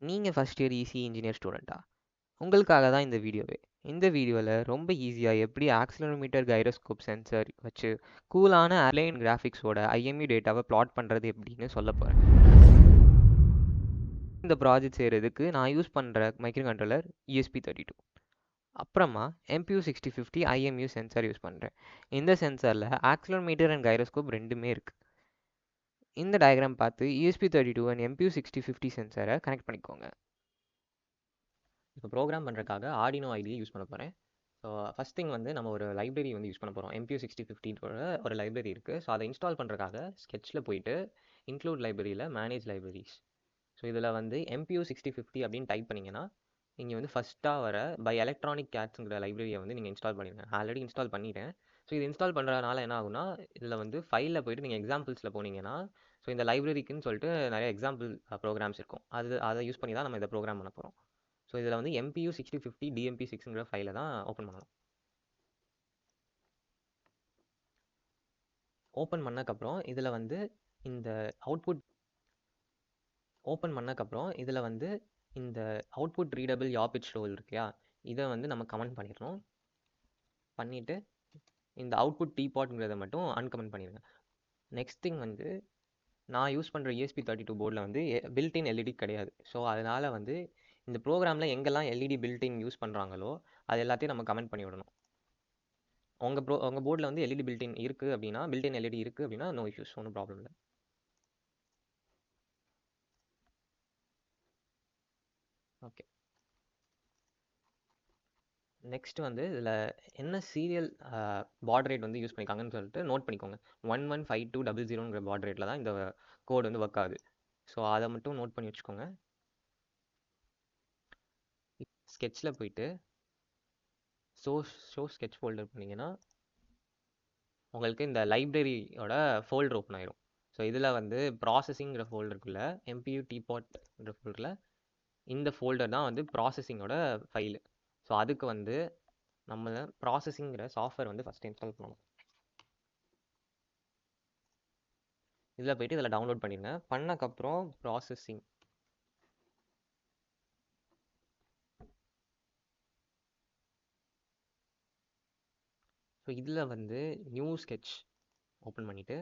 நீங்கள் first year EC engineer ஸ்டூடெண்ட்டா? உங்களுக்காக தான் இந்த வீடியோவே. இந்த வீடியோவில் ரொம்ப ஈஸியாக எப்படி ஆக்சிலரோமீட்டர் கைரோஸ்கோப் சென்சர் வச்சு கூலான அலைன் கிராஃபிக்ஸோட ஐஎம்யூ டேட்டாவை பிளாட் பண்ணுறது எப்படின்னு சொல்ல போகிறேன். இந்த ப்ராஜெக்ட் செய்கிறதுக்கு நான் யூஸ் பண்ணுற மைக்ரோ கண்ட்ரோலர் ESP32. அப்புறமா MPU6050 IMU சென்சார் யூஸ் பண்ணுறேன். இந்த சென்சாரில் ஆக்சிலரோமீட்டர் அண்ட் கைரோஸ்கோப் ரெண்டுமே இருக்குது. இந்த டயக்ராம் பார்த்து ESP32 அண்ட் MPU6050 சென்சாரை கனெக்ட் பண்ணிக்கோங்க. இப்போ ப்ரோக்ராம் பண்ணுறதுக்காக ஆர்டினோ ஐடியை யூஸ் பண்ண போகிறேன். ஸோ ஃபஸ்ட் திங் வந்து நம்ம ஒரு லைப்ரரி வந்து யூஸ் பண்ண போகிறோம். MPU6050 ஒரு லைப்ரரி இருக்குது. ஸோ அதை இன்ஸ்டால் பண்ணுறதுக்காக ஸ்கெட்சில் போயிட்டு இன்க்ளூட் லைப்ரரியில் மேனேஜ் லைப்ரரிஸ். ஸோ இதில் வந்து MPU6050 அப்படின்னு டைப் பண்ணிங்கன்னா நீங்கள் வந்து ஃபஸ்ட்டாக வர பை எலக்ட்ரானிக் கேட்ஸுங்கிற லைப்ரரியை வந்து நீங்கள் இன்ஸ்டால் பண்ணிடுங்க. ஆல்ரெடி இன்ஸ்டால் பண்ணிட்டேன். ஸோ இது இன்ஸ்டால் பண்ணுறதுனால என்ன ஆகுனா, இதில் வந்து ஃபைலில் போய்ட்டு நீங்கள் எக்ஸாம்பிள்ஸில் போனீங்கன்னா, ஸோ இந்த லைப்ரரிக்குன்னு சொல்லிட்டு நிறைய எக்ஸாம்பிள் ப்ரோக்ராம்ஸ் இருக்கும். அதை யூஸ் பண்ணி தான் நம்ம இதை ப்ரோக்ராம் பண்ண போகிறோம். ஸோ இதில் வந்து MPU6050 DMP6ங்கிற ஃபைலை தான் ஓப்பன் பண்ணணும். ஓப்பன் பண்ணக்கப்புறம் இதில் வந்து இந்த அவுட்புட் ரீடபிள் யாபிட் ரோல் இருக்கியா, இதை வந்து நம்ம கமெண்ட் பண்ணிடணும். பண்ணிவிட்டு இந்த அவுட்புட் டீபாட்ங்கிறத மட்டும் அன்கமெண்ட் பண்ணிடுங்க. நெக்ஸ்ட் திங் வந்து நான் யூஸ் பண்ணுற ESP32 போர்டில் வந்து பில்டின் எல்இடி கிடையாது. ஸோ அதனால் வந்து இந்த ப்ரோக்ராமில் எங்கெல்லாம் எல்இடி பில்டின் யூஸ் பண்ணுறாங்களோ அது எல்லாத்தையும் நம்ம கமெண்ட் பண்ணி விடணும். உங்கள் போர்டில் வந்து எல்இடி பில்டின் இருக்குது அப்படின்னா, பில்டின் எல்இடி இருக்குது அப்படின்னா நோ இஷ்யூஸ், ஒன்றும் ப்ராப்ளம் இல்லை. ஓகே, நெக்ஸ்ட் வந்து இதில் என்ன சீரியல் பாட் ரேட் வந்து யூஸ் பண்ணிக்காங்கன்னு சொல்லிட்டு நோட் பண்ணிக்கோங்க. 115200ங்கிற பாட் ரேட்டில் தான் இந்த கோட் வந்து ஒர்க் ஆகுது. ஸோ அதை மட்டும் நோட் பண்ணி வச்சுக்கோங்க. ஸ்கெட்சில் போயிட்டு ஷோ ஸ்கெட்ச் ஃபோல்டர் பண்ணிங்கன்னா உங்களுக்கு இந்த லைப்ரரியோட ஃபோல்டர் ஓப்பன் ஆயிரும். ஸோ இதில் வந்து ப்ராசஸிங்கிற ஃபோல்டருக்குள்ள MPU டீபாட்ங்கிற ஃபோல்டரில் இந்த ஃபோல்டர் தான் வந்து ப்ராசஸிங்கோட ஃபைலு. ஸோ அதுக்கு வந்து நம்ம ப்ராசஸிங்கிற சாஃப்ட்வேர் வந்து ஃபஸ்ட்டு இன்ஸ்டால் பண்ணணும். இதில் போய்ட்டு இதில் டவுன்லோட் பண்ணிடுங்க. பண்ணக்கப்புறம் ப்ராசஸிங் ஸோ இதில் வந்து நியூ ஸ்கெட்ச் ஓப்பன் பண்ணிவிட்டு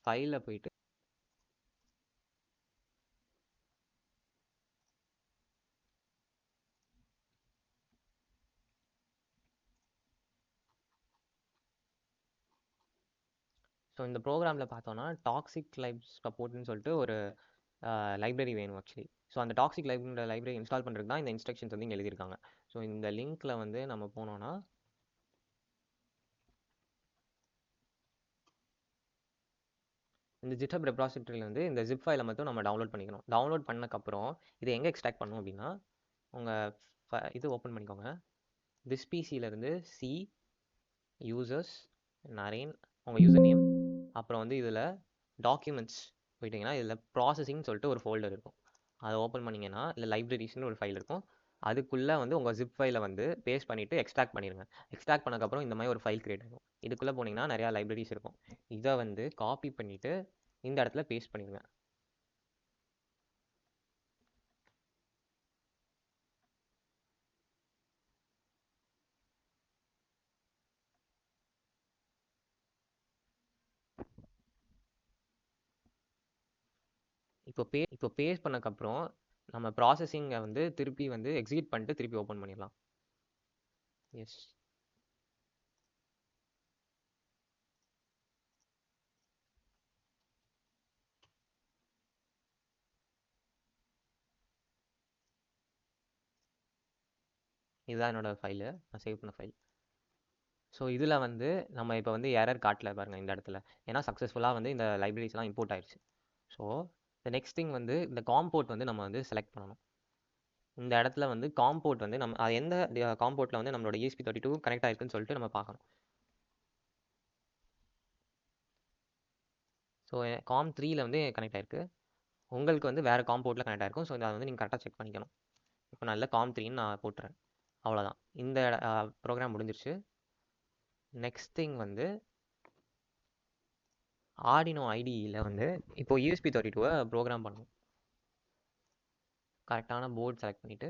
ஃபைலில் போயிட்டு ஸோ இந்த ப்ரோக்ராமில் பார்த்தோன்னா டாக்ஸிக் லைப்ஸ் சப்போர்ட்னு சொல்லிட்டு ஒரு லைப்ரரி வேணும் ஆக்சுவலி. ஸோ அந்த டாக்ஸிக் லைப்ரரி இன்ஸ்டால் பண்ணுறதுக்கு தான் இந்த இன்ஸ்ட்ரக்ஷன்ஸ் வந்து இங்கே எழுதியிருக்காங்க. ஸோ இந்த லிங்க்கில் வந்து நம்ம போனோன்னா இந்த ஜிட்ஹப் ரெபாசிட்டரியில் வந்து இந்த ஜிப் ஃபைலை மட்டும் நம்ம டவுன்லோட் பண்ணிக்கணும். டவுன்லோட் பண்ணக்கப்புறம் இதை எங்கே எக்ஸ்ட்ராக்ட் பண்ணணும் அப்படின்னா, உங்கள் இது ஓப்பன் பண்ணிக்கோங்க. திஸ் பிசியிலேருந்து சி யூசர்ஸ் நரேன் உங்கள் யூசர் நேம், அப்புறம் வந்து இதில் டாக்குமெண்ட்ஸ் போயிட்டிங்கன்னா இதில் ப்ராசஸிங்னு சொல்லிட்டு ஒரு ஃபோல்டர் இருக்கும். அதை ஓப்பன் பண்ணிங்கன்னா இல்லை லைப்ரரிஸ்னு ஒரு ஃபைல் இருக்கும். அதுக்குள்ளே வந்து உங்கள் ஜிப் ஃபைலை வந்து பேஸ்ட் பண்ணிவிட்டு எக்ஸ்ட்ராக்ட் பண்ணிடுங்க. எக்ஸ்ட்ராக்ட் பண்ணக்கப்புறம் இந்த மாதிரி ஒரு ஃபைல் கிரியேட் ஆகும். இதுக்குள்ளே போனீங்கன்னா நிறையா லைப்ரரிஸ் இருக்கும். இதை வந்து காப்பி பண்ணிவிட்டு இந்த இடத்துல பேஸ்ட் பண்ணிடுங்க. இப்போ பேஸ்ட் பண்ணக்கப்புறம் நம்ம ப்ராசஸிங்கை வந்து திருப்பி வந்து எக்ஸிக்யூட் பண்ணிட்டு திருப்பி ஓப்பன் பண்ணிடலாம். எஸ், இதுதான் என்னோடய ஃபைலு, நான் சேவ் பண்ண ஃபைல். ஸோ இதில் வந்து நம்ம இப்போ வந்து எரர் காட்டல பாருங்கள் இந்த இடத்துல, ஏன்னா சக்ஸஸ்ஃபுல்லாக வந்து இந்த லைப்ரரிஸ்லாம் இம்போர்ட் ஆயிடுச்சு. ஸோ இந்த நெக்ஸ்ட் திங் வந்து இந்த காம்போர்ட் வந்து நம்ம வந்து செலக்ட் பண்ணணும். இந்த இடத்துல வந்து காம்போர்ட் வந்து நம்ம அது எந்த காம்போர்ட்டில் வந்து நம்மளோட ESP32 கனெக்ட் ஆயிருக்குன்னு சொல்லிட்டு நம்ம பார்க்கணும். ஸோ COM3யில் வந்து கனெக்ட் ஆயிருக்கு. உங்களுக்கு வந்து வேறு காம்போர்ட்டில் கனெக்ட் ஆயிருக்கும். ஸோ அதை வந்து நீங்கள் கரெக்டாக செக் பண்ணிக்கணும். இப்போ நல்ல COM3ன்னு நான் போட்டுறேன். அவ்வளோதான், இந்த ப்ரோக்ராம் முடிஞ்சிருச்சு. நெக்ஸ்ட் திங் வந்து ஆர்டினோ ஐடியில் வந்து இப்போ ESP32 ப்ரோக்ராம் பண்ணணும். கரெக்டான போர்டு செலக்ட் பண்ணிவிட்டு